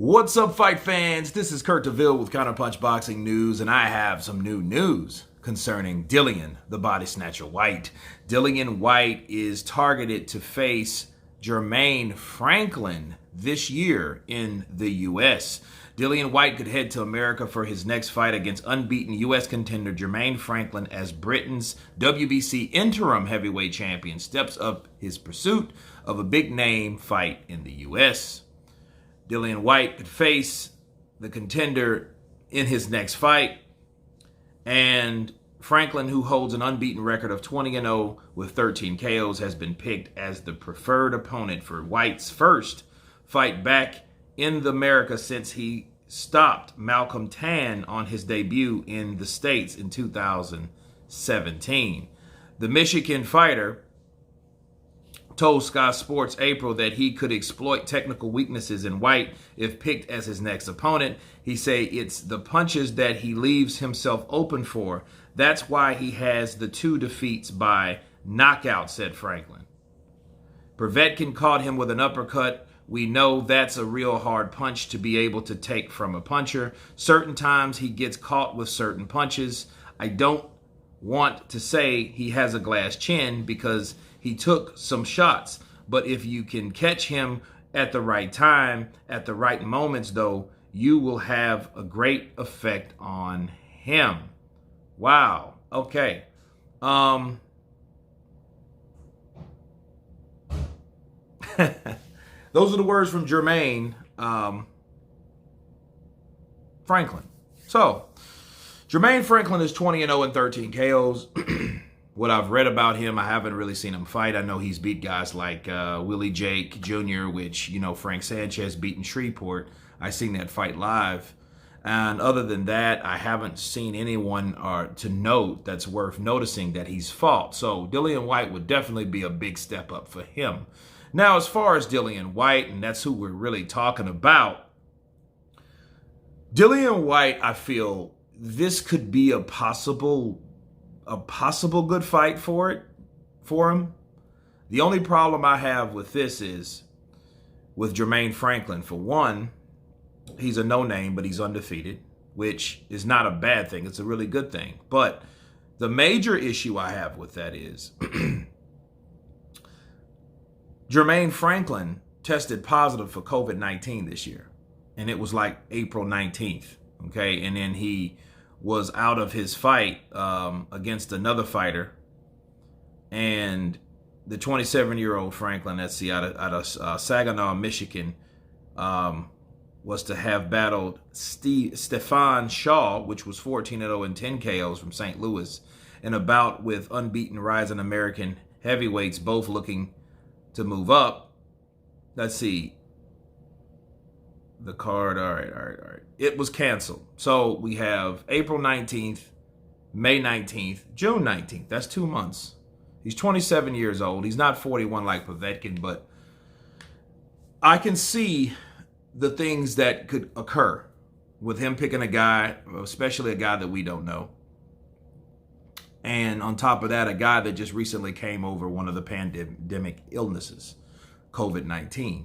What's up, fight fans? This is Kurt DeVille with Counterpunch Boxing News, and I have some new news concerning Dillian, the body snatcher Whyte. Dillian Whyte is targeted to face Jermaine Franklin this year in the U.S. Dillian Whyte could head to America for his next fight against unbeaten U.S. contender Jermaine Franklin as Britain's WBC interim heavyweight champion steps up his pursuit of a big-name fight in the U.S. Dillian Whyte could face the contender in his next fight, and Franklin, who holds an unbeaten record of 20-0 with 13 KOs, has been picked as the preferred opponent for Whyte's first fight back in America since he stopped Malcolm Tan on his debut in the States in 2017. The Michigan fighter told Sky Sports April that he could exploit technical weaknesses in Whyte if picked as his next opponent. He said it's the punches that he leaves himself open for. That's why he has the 2 defeats by knockout, said Franklin. Povetkin caught him with an uppercut. We know that's a real hard punch to be able to take from a puncher. Certain times he gets caught with certain punches. I don't want to say he has a glass chin because he took some shots, but if you can catch him at the right time, at the right moments, though, you will have a great effect on him. Wow. Okay. Those are the words from Jermaine Franklin. So, Jermaine Franklin is 20-0 and 13 KOs. What I've read about him, I haven't really seen him fight. I know he's beat guys like Willie Jake Jr., which, you know, Frank Sanchez beat in Shreveport. I seen that fight live. And other than that, I haven't seen anyone to note that's worth noticing that he's fought. So Dillian Whyte would definitely be a big step up for him. Now, as far as Dillian Whyte, and that's who we're really talking about, Dillian Whyte, I feel this could be a possible good fight for him. The only problem I have with this is with Jermaine Franklin. For one, he's a no-name, but he's undefeated, which is not a bad thing. It's a really good thing. But the major issue I have with that is Jermaine Franklin tested positive for COVID-19 this year, and it was like April 19th, okay? And then he was out of his fight against another fighter, and the 27-year-old Franklin, that's out of Saginaw, Michigan, was to have battled Stefan Shaw, which was 14-0 and 10 KOs from St. Louis, in a bout with unbeaten rising American heavyweights, both looking to move up. Let's see. The card, all right. It was canceled. So we have April 19th, May 19th, June 19th. That's 2 months. He's 27 years old. He's not 41 like Povetkin, but I can see the things that could occur with him picking a guy, especially a guy that we don't know. And on top of that, a guy that just recently came over one of the pandemic illnesses, COVID-19.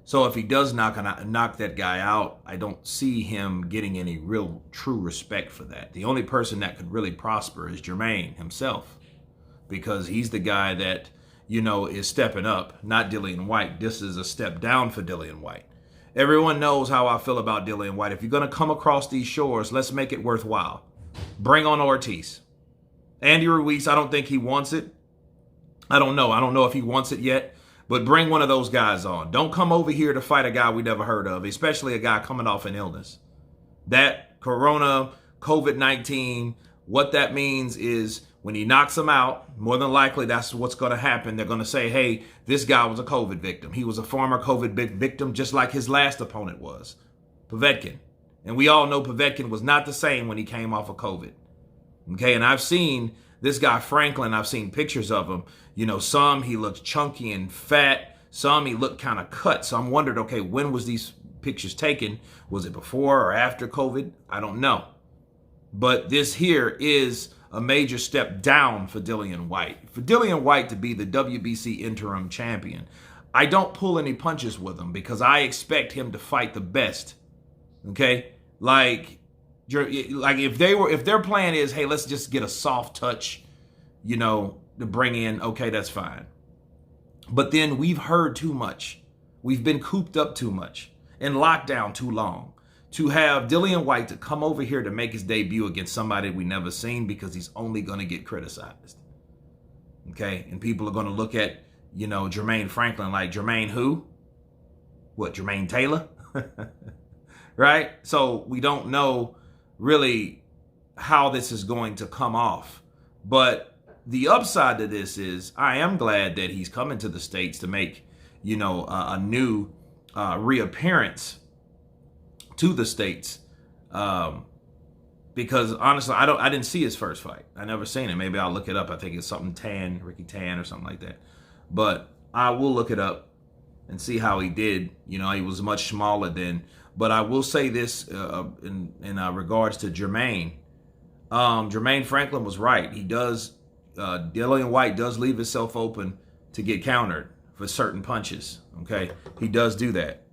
So if he does knock that guy out, I don't see him getting any real true respect for that. The only person that could really prosper is Jermaine himself, because he's the guy that, you know, is stepping up, not Dillian Whyte. This is a step down for Dillian Whyte. Everyone knows how I feel about Dillian Whyte. If you're going to come across these shores, let's make it worthwhile. Bring on Ortiz. Andy Ruiz, I don't think he wants it. I don't know if he wants it yet. But bring one of those guys on. Don't come over here to fight a guy we never heard of, especially a guy coming off an illness. That corona, COVID-19, what that means is when he knocks him out, more than likely that's what's going to happen. They're going to say, hey, this guy was a COVID victim. He was a former COVID victim, just like his last opponent was, Povetkin. And we all know Povetkin was not the same when he came off of COVID. Okay, and I've seen this guy Franklin, I've seen pictures of him. You know, some he looked chunky and fat. Some he looked kind of cut. So I'm wondering, okay, when was these pictures taken? Was it before or after COVID? I don't know. But this here is a major step down for Dillian Whyte. For Dillian Whyte to be the WBC interim champion, I don't pull any punches with him because I expect him to fight the best. Okay? Like if their plan is, hey, let's just get a soft touch, to bring in, okay, that's fine. But then we've heard too much. We've been cooped up too much and locked down too long to have Dillian Whyte to come over here to make his debut against somebody we never seen because he's only going to get criticized. Okay? And people are going to look at, Jermaine Franklin like, Jermaine who? What, Jermaine Taylor? Right? So we don't know really how this is going to come off. But the upside to this is I am glad that he's coming to the States to make, a new reappearance to the States. Because honestly, I didn't see his first fight. I never seen it. Maybe I'll look it up. I think it's something Ricky Tan or something like that. But I will look it up and see how he did. He was much smaller then. But I will say this in regards to Jermaine. Jermaine Franklin was right. He does. Dillian Whyte does leave himself open to get countered for certain punches. Okay, he does do that.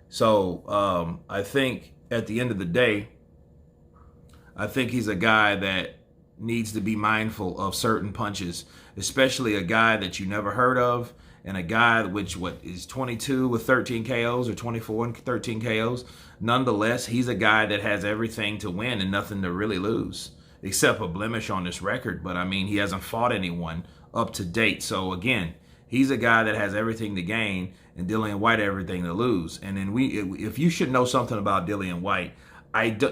So I think at the end of the day, I think he's a guy that needs to be mindful of certain punches, especially a guy that you never heard of, and a guy which is 22 with 13 KOs or 24 and 13 KOs. Nonetheless, he's a guy that has everything to win and nothing to really lose, except a blemish on this record. But I mean, he hasn't fought anyone up to date. So again, he's a guy that has everything to gain and Dillian Whyte everything to lose. And then if you should know something about Dillian Whyte,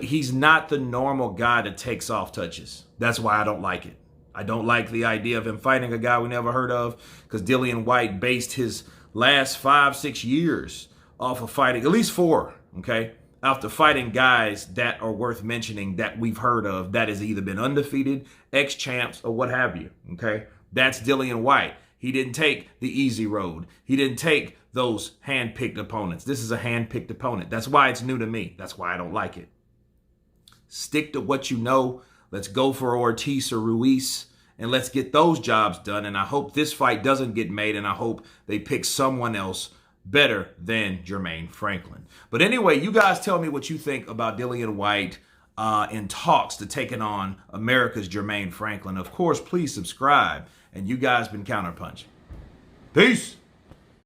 he's not the normal guy that takes off touches. That's why I don't like it. I don't like the idea of him fighting a guy we never heard of, because Dillian Whyte based his last 5-6 years off of fighting, at least 4, okay, after fighting guys that are worth mentioning that we've heard of, that has either been undefeated, ex-champs, or what have you, okay? That's Dillian Whyte. He didn't take the easy road. He didn't take those hand-picked opponents. This is a hand-picked opponent. That's why it's new to me. That's why I don't like it. Stick to what you know. Let's go for Ortiz or Ruiz, and let's get those jobs done. And I hope this fight doesn't get made, and I hope they pick someone else better than Jermaine Franklin. But anyway, you guys tell me what you think about Dillian Whyte in talks to taking on America's Jermaine Franklin. Of course, please subscribe. And you guys been Counterpunch. Peace.